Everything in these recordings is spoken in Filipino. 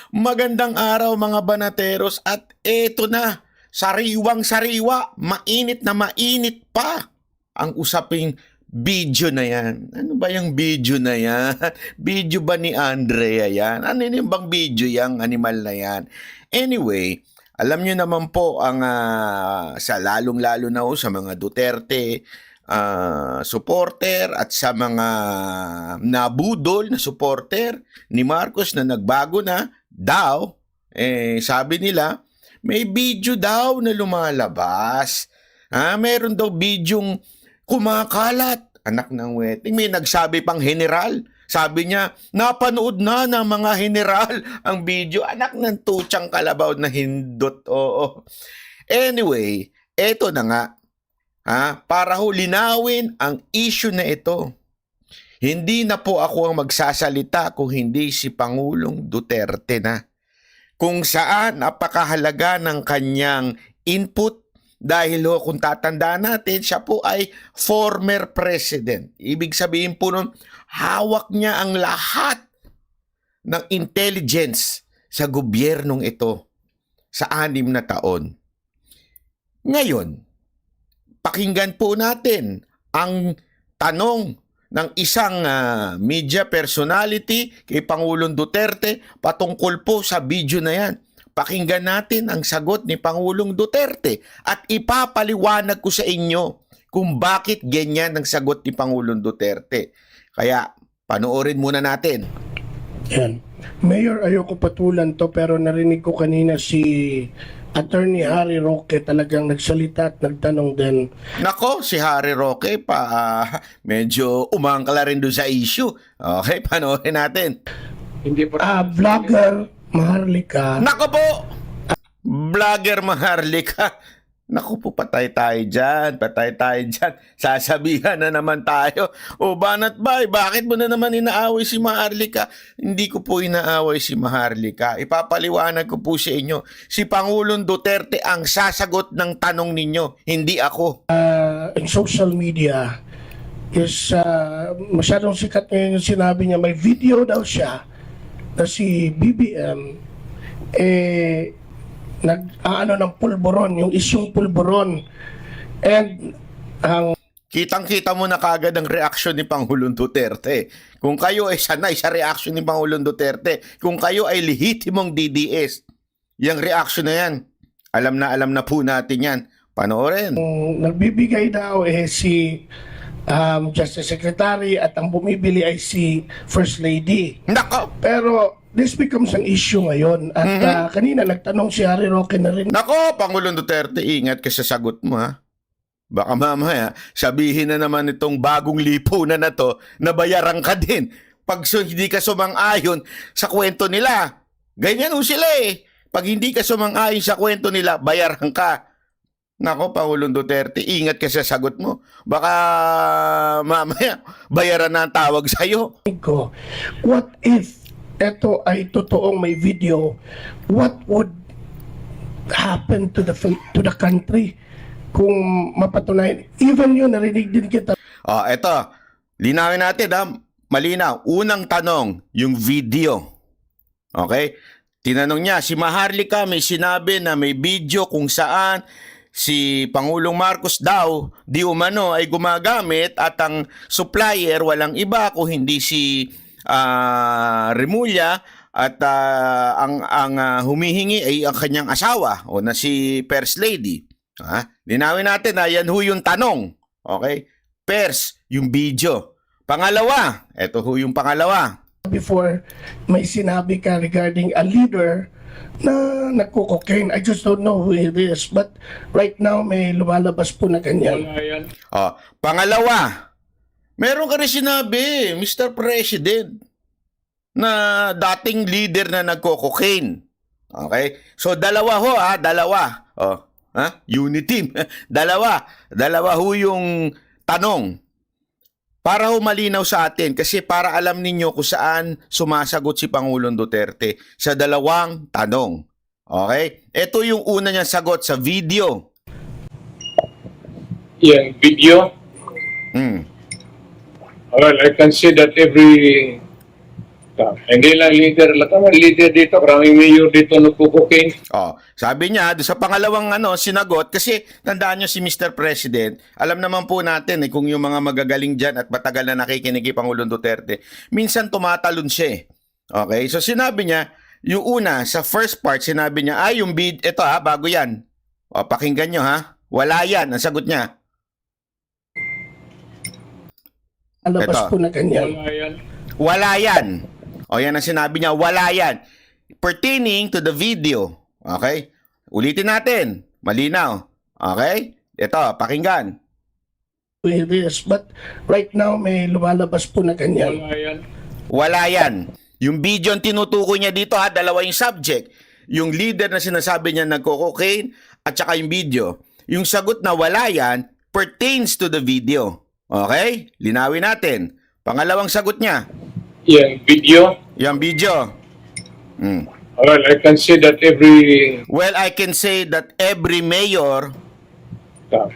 Magandang araw mga banateros at eto na, sariwang-sariwa, mainit na mainit pa ang usaping video na yan. Ano ba yung video na yan? Video ba ni Andrea yan? Ano yun bang video yung animal na yan? Anyway, alam nyo naman po ang sa lalong-lalo na sa mga Duterte supporter at sa mga nabudol na supporter ni Marcos na nagbago na daw, sabi nila, may video daw na lumalabas. Meron daw bidyong kumakalat. Anak ng wedding. May nagsabi pang general. Sabi niya, napanood na ng mga general ang video. Anak ng tutsang kalabaw na hindot. Oo. Anyway, eto na nga. Para ho linawin ang issue na ito. Hindi na po ako ang magsasalita kung hindi si Pangulong Duterte na. Kung saan napakahalaga ng kanyang input dahil ho kung tatandaan natin, siya po ay former president. Ibig sabihin po nun, hawak niya ang lahat ng intelligence sa gobyernong ito sa 6 na taon. Ngayon, pakinggan po natin ang tanong ng isang media personality kay Pangulong Duterte patungkol po sa video na yan. Pakinggan natin ang sagot ni Pangulong Duterte at ipapaliwanag ko sa inyo kung bakit ganyan ang sagot ni Pangulong Duterte. Kaya panoorin muna natin. Yan. Mayor, ayoko patulan to pero narinig ko kanina si Attorney Harry Roque talagang nagsalita at nagtanong din. Nako, si Harry Roque medyo umangkala rin doon sa issue. Okay, panoorin natin. Vlogger Maharlika. Nako po! Vlogger Maharlika. Naku po, patay tayo dyan. Sasabihan na naman tayo. O Banat Bay, bakit mo na naman inaaway si Maharlika? Hindi ko po inaaway si Maharlika. Ipapaliwanag ko po sa inyo. Si Pangulong Duterte ang sasagot ng tanong ninyo, hindi ako. In social media is masyadong sikat ngayon yung sinabi niya. May video daw siya na si BBM nag-aano ng pulburon, yung isyong pulburon. And ang kitang-kita mo na kagad ang reaksyon ni Pangulong Duterte. Kung kayo ay sanay sa reaksyon ni Pangulong Duterte, kung kayo ay lehitimong DDS, yung reaksyon na yan, alam na po natin yan. Panoorin. nagbibigay daw si Justice Secretary at ang bumibili ay si First Lady. Nako! Pero this becomes an issue ngayon. At kanina nagtanong si Harry Roque na rin. Nako, Pangulong Duterte, ingat ka sa sagot mo ha. Baka mamaya sabihin na naman itong bagong lipunan na to na bayaran ka din pag hindi ka sumang-ayon sa kwento nila. Ganyan ho sila eh. Pag hindi ka sumang-ayon sa kwento nila, bayaran ka. Nako, Pangulong Duterte, ingat ka sa sagot mo. Baka mamaya bayaran na ang tawag sa'yo. What if ito ay totoong may video? What would happen to the country kung mapatunayan? Even yun, narinig din kita. Eto, linawin natin ha. Malinaw. Unang tanong, yung video. Okay? Tinanong niya, si Maharlika may sinabi na may video kung saan si Pangulong Marcos daw di umano ay gumagamit at ang supplier walang iba kung hindi si Remulla at ang humihingi ay ang kanyang asawa o na si First Lady. Linawin natin na yan ho yung tanong. Okay? First, yung video. Pangalawa, eto ho yung pangalawa. Before may sinabi ka regarding a leader na nagko-cocaine. I just don't know who it is. But right now may lumalabas po na ganyan. Pangalawa, meron ka rin sinabi, Mr. President, na dating leader na nagko-cocaine. Okay? So dalawa ho dalawa. Unity. Dalawa ho yung tanong. Para ho malinaw sa atin, kasi para alam ninyo kung saan sumasagot si Pangulong Duterte sa dalawang tanong. Okay? Ito yung una niyang sagot sa video. Yung video? Well, I can say that every Hindi lang leader lang kami, leader dito, maraming mayor dito nagkukuking. Oh, sabi niya doon sa pangalawang sinagot kasi tandaan niyo si Mr. President, alam naman po natin kung yung mga magagaling diyan at matagal na nakikinig kay Pangulong Duterte, minsan tumatalon siya. Okay? So sinabi niya, yung una sa first part sinabi niya, yung bid ito bago 'yan. O pakinggan niyo Wala 'yan ang sagot niya. Alabas Ito. po na ganyan. Wala yan. Wala 'yan. O yan ang sinabi niya, wala 'yan. Pertaining to the video. Okay? Ulitin natin. Malinaw. Okay? Ito, pakinggan. It is. But right now, may lumalabas po na ganyan. Wala yan. Wala yan. Yung video ang tinutukoy niya dito dalawa yung subject. Yung leader na sinasabi niya nagko-cocaine at saka yung video. Yung sagot na wala yan pertains to the video. Okay? Linawin natin. Pangalawang sagot niya, Yung video, yung video. well, I can say that Well, I can say that every mayor,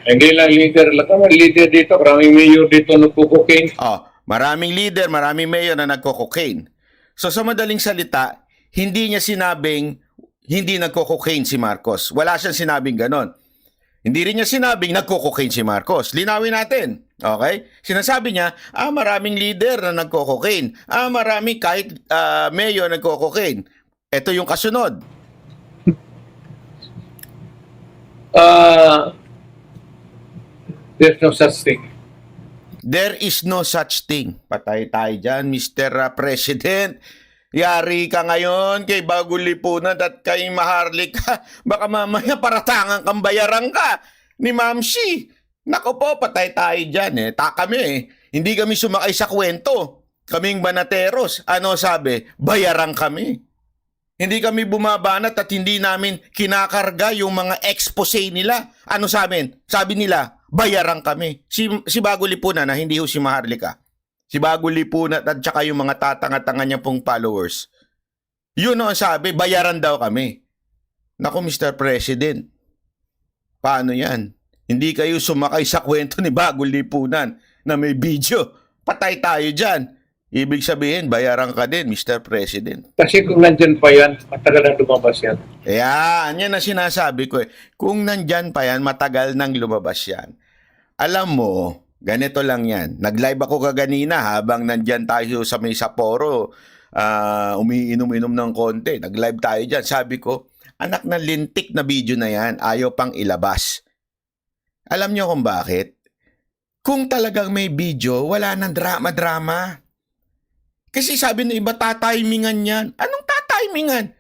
hindi lang leader lang kami, leader dito, maraming mayor dito nagkukuking. maraming leader, maraming mayor na nagko-cocaine. So sa madaling salita, hindi niya sinabing hindi nagko-cocaine si Marcos. Wala siyang sinabing ganon. Hindi rin niya sinabing nagko-cocaine si Marcos. Linawin natin. Okay? Sinasabi niya, maraming leader na nagko-cocaine. Maraming kahit mayor nagko-cocaine. Ito yung kasunod. There's no such thing. There is no such thing. Patay tayo dyan, Mr. President. Yari ka ngayon kay Bagong Lipunan at kay Maharlika. Baka mamaya paratangan kang bayaran ka ni Ma'am Shi. Nako po, patay tayo dyan. Kami hindi kami sumakay sa kwento. Kaming banateros. Ano sabi? Bayaran kami. Hindi kami bumabanat at hindi namin kinakarga yung mga expose nila. Ano sa amin? Sabi nila, bayaran kami. Si Bagong Lipunan na hindi ho si Maharlika. Si Bagong Lipunan at saka yung mga tatanga-tanga niya pong followers. Yun ang sabi, bayaran daw kami. Naku, Mr. President, paano yan? Hindi kayo sumakay sa kwento ni Bagong Lipunan na may video. Patay tayo dyan. Ibig sabihin, bayaran ka din, Mr. President. Kasi kung nandyan pa yan, matagal na lumabas yan. Yan ang sinasabi ko Kung nandyan pa yan, matagal nang lumabas yan. Alam mo, ganito lang yan. Nag-live ako kaganina habang nandyan tayo sa may Sapporo, umiinom-inom ng konti. Nag-live tayo dyan. Sabi ko, anak na lintik na video na yan, ayaw pang ilabas. Alam nyo kung bakit? Kung talagang may video, wala nang drama-drama. Kasi sabi ng iba, tatimingan yan. Anong tatimingan?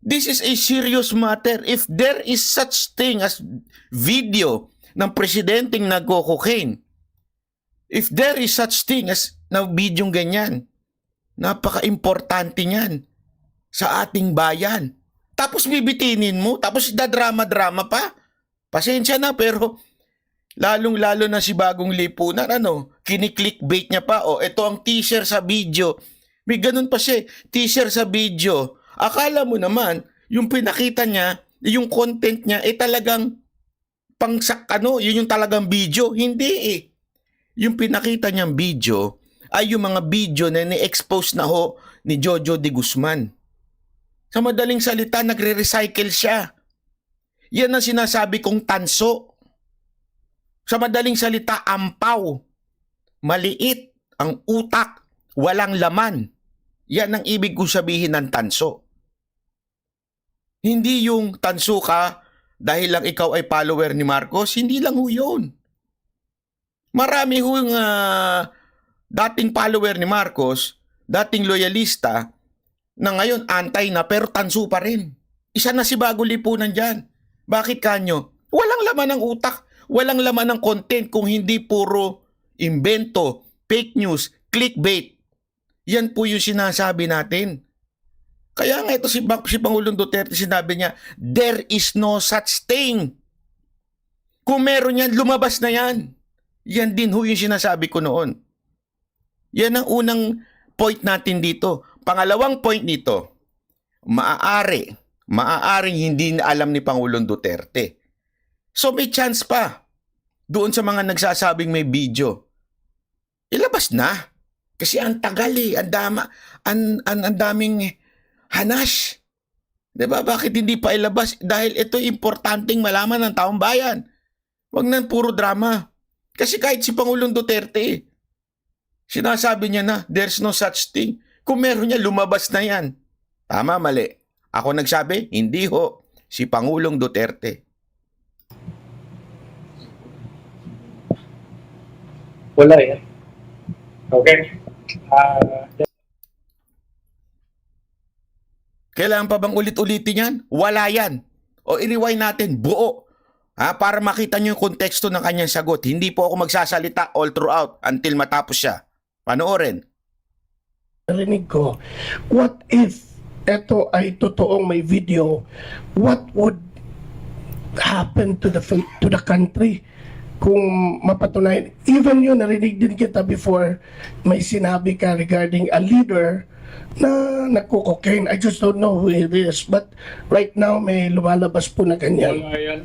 This is a serious matter. If there is such thing as video ng presidenteng nagko-cocaine, if there is such thing as na bidyong ganyan, napaka-importante niyan sa ating bayan. Tapos bibitinin mo, tapos dadrama-drama pa. Pasensya na, pero lalong-lalo na si Bagong Lipunan, kini-clickbait niya pa, ito ang teaser sa video. May ganun pa siya, teaser sa video. Akala mo naman, yung pinakita niya, yung content niya, talagang yun yung talagang video. Hindi Yung pinakita niyang video, ay yung mga video na ni-expose na ni Jojo de Guzman. Sa madaling salita, nagre-recycle siya. Yan ang sinasabi kong tanso. Sa madaling salita, ampaw. Maliit ang utak, walang laman. Yan ang ibig kong sabihin ng tanso. Hindi yung tanso ka dahil lang ikaw ay follower ni Marcos, hindi lang ho yun. Marami hong dating follower ni Marcos, dating loyalista, na ngayon antay na pero tanso pa rin. Isa na si Bagong Lipunan dyan. Bakit kanyo? Walang laman ng utak, walang laman ng content kung hindi puro imbento, fake news, clickbait. Yan po yung sinasabi natin. Kaya nga ito si Pangulong Duterte, sinabi niya, there is no such thing. Kung meron yan, lumabas na yan. Yan din ho yung sinasabi ko noon. Yan ang unang point natin dito. Pangalawang point nito, maaaring hindi na alam ni Pangulong Duterte. So may chance pa doon sa mga nagsasabing may video. Ilabas na. Kasi ang tagal ang daming hanas. 'Di ba? Bakit hindi pa ilabas? Dahil ito importanteng malaman ng taong bayan. Huwag nang puro drama. Kasi kahit si Pangulong Duterte, sinasabi niya na there's no such thing. Kung meron niya, lumabas na yan. Tama, mali. Ako nagsabi, hindi ho. Si Pangulong Duterte. Wala yan. Okay? Kailangan pa bang ulit-ulitin yan? Wala yan. O i-rewind natin, buo. Para makita niyo yung konteksto ng kanyang sagot. Hindi po ako magsasalita all throughout until matapos siya. Panoorin. Narinig ko, what if ito ay totoong may video? What would happen to the country kung mapatunayan? Even yun, narinig din kita before, may sinabi ka regarding a leader na nagko-cocaine. I just don't know who it is. But right now, may lumalabas po na ganyan. Wala yan.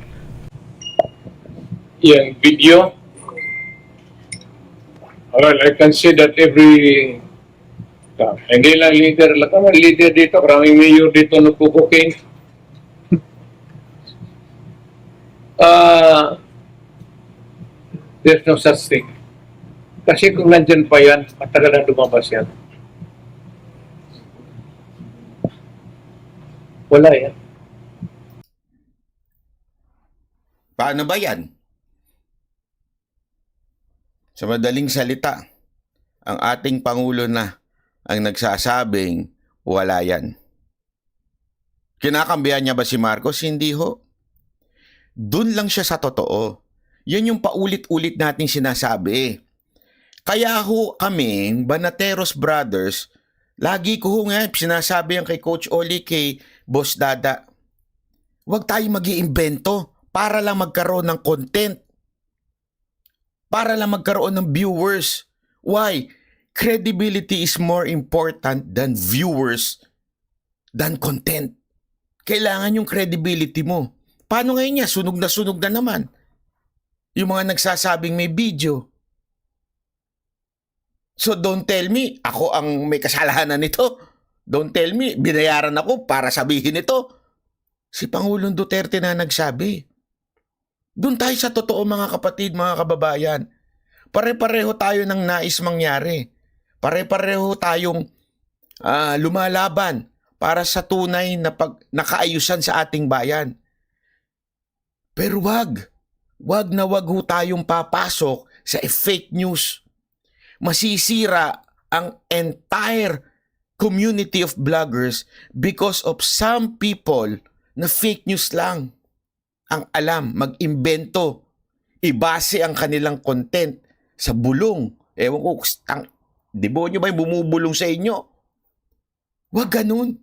Yung video. Well, I can see that every hindi lang leader. Lahat ng leader dito. Maraming mayor dito nagko-cocaine. There's no such thing. Kasi kung nandyan pa yan, matagal na lumabas yan. Wala yan. Paano ba yan? Sa madaling salita, ang ating Pangulo na ang nagsasabing wala yan. Kinakambihan niya ba si Marcos? Hindi ho. Doon lang siya sa totoo. Yan yung paulit-ulit nating sinasabi. Kaya ho kami, Banateros Brothers, lagi ko ho nga sinasabi yan kay Coach Oli, kay Boss Dada, huwag tayo mag-iimbento para lang magkaroon ng content. Para lang magkaroon ng viewers. Why? Credibility is more important than viewers, than content. Kailangan yung credibility mo. Paano ngayon niya? Sunog na naman. Yung mga nagsasabing may video. So don't tell me, ako ang may kasalanan nito. Don't tell me, binayaran ako para sabihin ito. Si Pangulong Duterte na nagsabi. Doon tayo sa totoo, mga kapatid, mga kababayan. Pare-pareho tayo ng nais mangyari. Pare-pareho tayong lumalaban para sa tunay na nakaayusan sa ating bayan. Pero wag ho tayong papasok sa fake news. Masisira ang entire community of vloggers because of some people na fake news lang ang alam, mag-imbento, ibase ang kanilang content sa bulong. Ewan ko, demonyo ba yung bumubulong sa inyo? Wag ganun.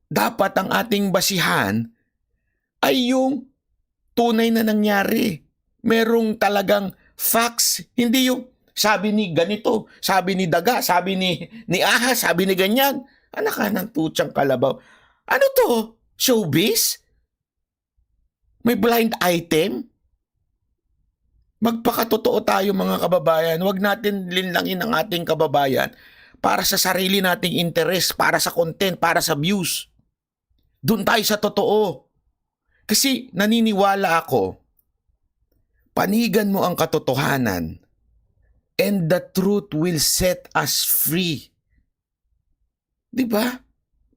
Dapat ang ating basihan ay yung tunay na nangyari. Merong talagang facts. Hindi yung sabi ni ganito, sabi ni Daga, sabi ni Aha, sabi ni ganyan. Anak ka ng tutsang kalabaw. Ano to? Showbiz? May blind item? Magpakatotoo tayo, mga kababayan. Huwag natin linlangin ang ating kababayan para sa sarili nating interes, para sa content, para sa views. Doon tayo sa totoo. Kasi naniniwala ako, panigan mo ang katotohanan and the truth will set us free. Diba?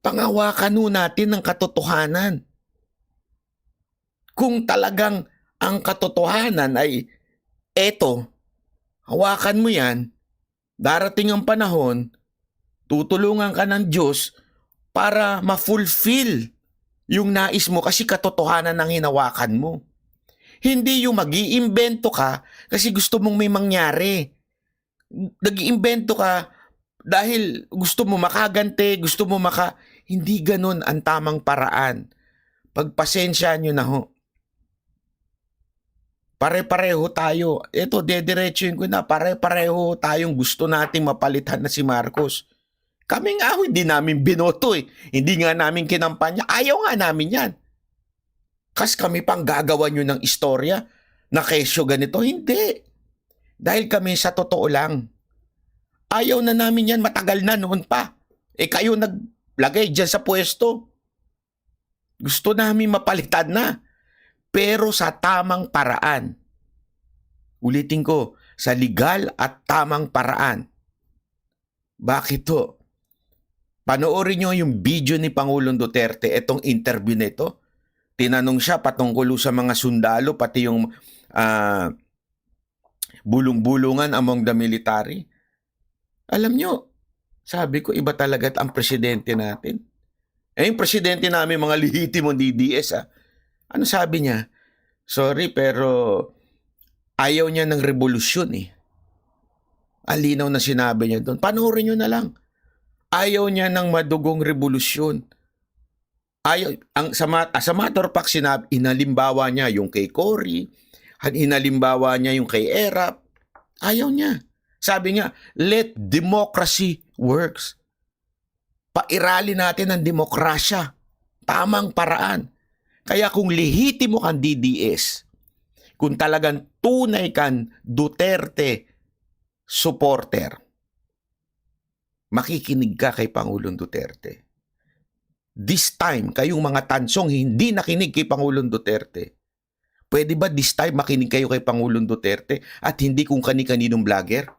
Pangawakan natin ang katotohanan. Kung talagang ang katotohanan ay eto, hawakan mo yan, darating ang panahon, tutulungan ka ng Diyos para ma-fulfill yung nais mo kasi katotohanan ang hinawakan mo. Hindi yung mag-iimbento ka kasi gusto mong may mangyari. Nag-iimbento ka dahil gusto mo makagante, gusto mo Hindi ganun ang tamang paraan. Pagpasensya nyo na ho. Pare-pareho tayo. Ito, dediretsuin ko na. Pare-pareho tayong gusto nating mapalitan na si Marcos. Kami nga hindi namin binoto eh. Hindi nga namin kinampanya. Ayaw nga namin yan. Kas kami pang gagawa nyo ng istorya na kesyo ganito. Hindi. Dahil kami sa totoo lang. Ayaw na namin yan, matagal na noon pa. Kayo naglagay dyan sa pwesto. Gusto namin mapalitan na. Pero sa tamang paraan. Ulitin ko, sa legal at tamang paraan. Bakit to? Panoorin nyo yung video ni Pangulong Duterte, itong interview nito. Tinanong siya patungkol sa mga sundalo, pati yung bulong-bulungan among the military. Alam nyo, sabi ko, iba talaga ang presidente natin. Yung presidente namin, mga lihitimong DDS, ano sabi niya? Sorry, pero ayaw niya ng revolusyon eh. Alinaw na sinabi niya doon. Panoorin nyo na lang. Ayaw niya ng madugong revolusyon. Ayaw, as a matter of fact, inalimbawa niya yung kay Cory, inalimbawa niya yung kay Erap. Ayaw niya. Sabi niya, let democracy works. Pairali natin ang demokrasya. Tamang paraan. Kaya kung lehitimo kang DDS, kung talagang tunay kang Duterte supporter, makikinig ka kay Pangulong Duterte. This time, kayong mga tansong hindi nakinig kay Pangulong Duterte, pwede ba this time makinig kayo kay Pangulong Duterte at hindi kung kani-kaninong vlogger?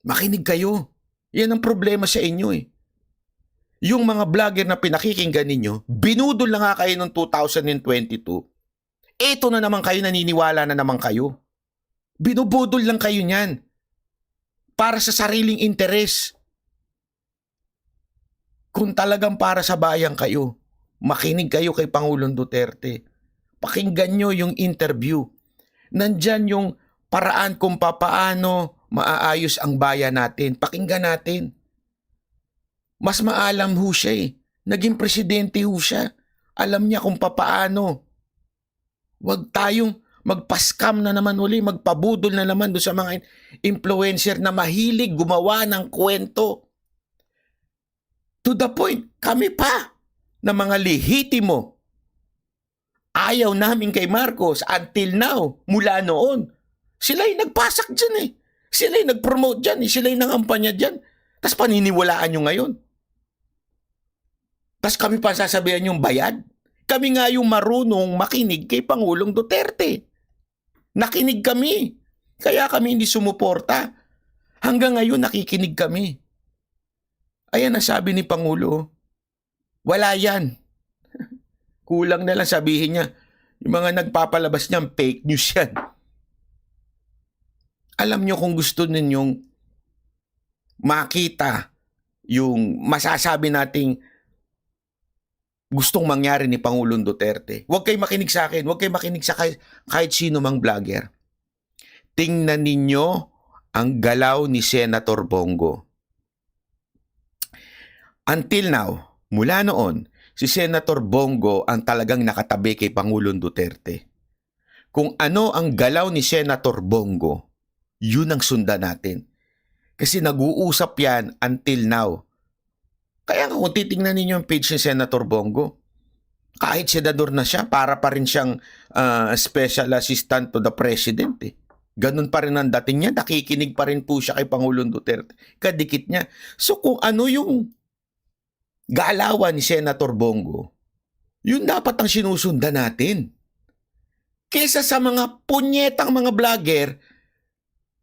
Makinig kayo. Yan ang problema sa inyo eh. Yung mga vlogger na pinakikinggan ninyo, binudol na nga kayo noong 2022. Eto na naman kayo, naniniwala na naman kayo. Binubudol lang kayo niyan. Para sa sariling interes. Kung talagang para sa bayan kayo, makinig kayo kay Pangulong Duterte. Pakinggan nyo yung interview. Nandyan yung paraan kung papaano maaayos ang bayan natin. Pakinggan natin. Mas maalam ho siya eh. Naging presidente ho siya. Alam niya kung papaano. Huwag tayong magpaskam na naman uli, magpabudol na naman doon sa mga influencer na mahilig gumawa ng kwento. To the point, kami pa na mga lehitimo. Ayaw namin kay Marcos until now, mula noon. Sila'y nagpasak dyan eh. Sila'y nag-promote dyan eh. Sila'y nangampanya dyan. Tapos paniniwalaan nyo ngayon. Tapos kami pa sasabihan yung bayad. Kami nga yung marunong makinig kay Pangulong Duterte. Nakinig kami. Kaya kami hindi sumuporta. Hanggang ngayon nakikinig kami. Ayan ang sabi ni Pangulo. Wala yan. Kulang na lang sabihin niya. Yung mga nagpapalabas niyan, fake news yan. Alam niyo kung gusto ninyong makita yung masasabi nating gustong mangyari ni Pangulong Duterte. Huwag kayo makinig sa akin. Huwag kayo makinig sa kahit sino mang vlogger. Tingnan ninyo ang galaw ni Senator Bongo. Until now, mula noon, si Senator Bongo ang talagang nakatabi kay Pangulong Duterte. Kung ano ang galaw ni Senator Bongo, yun ang sundan natin. Kasi nag-uusap yan until now. Kaya kung titingnan ninyo yung page ni Senator Bongo, kahit senador na siya, para pa rin siyang special assistant to the president eh. Ganun pa rin ang dating niya, nakikinig pa rin po siya kay Pangulong Duterte. Kadikit niya. So kung ano yung galawan ni Senator Bongo, yun dapat ang sinusundan natin. Kesa sa mga punyetang mga vlogger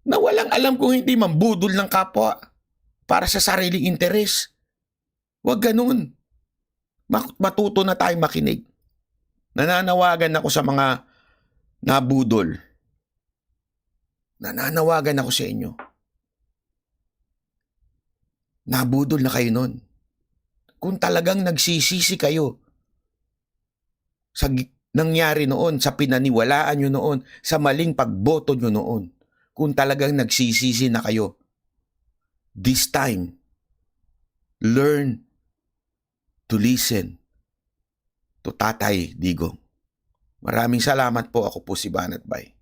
na walang alam kung hindi mambudol ng kapwa para sa sariling interes. Huwag ganun. Matuto na tayong makinig. Nananawagan ako sa mga nabudol. Nananawagan ako sa inyo. Nabudol na kayo nun. Kung talagang nagsisisi kayo sa nangyari noon, sa pinaniwalaan nyo noon, sa maling pagboto nyo noon, kung talagang nagsisisi na kayo, this time, learn to listen to Tatay Digong. Maraming salamat po. Ako po si Banat Bay.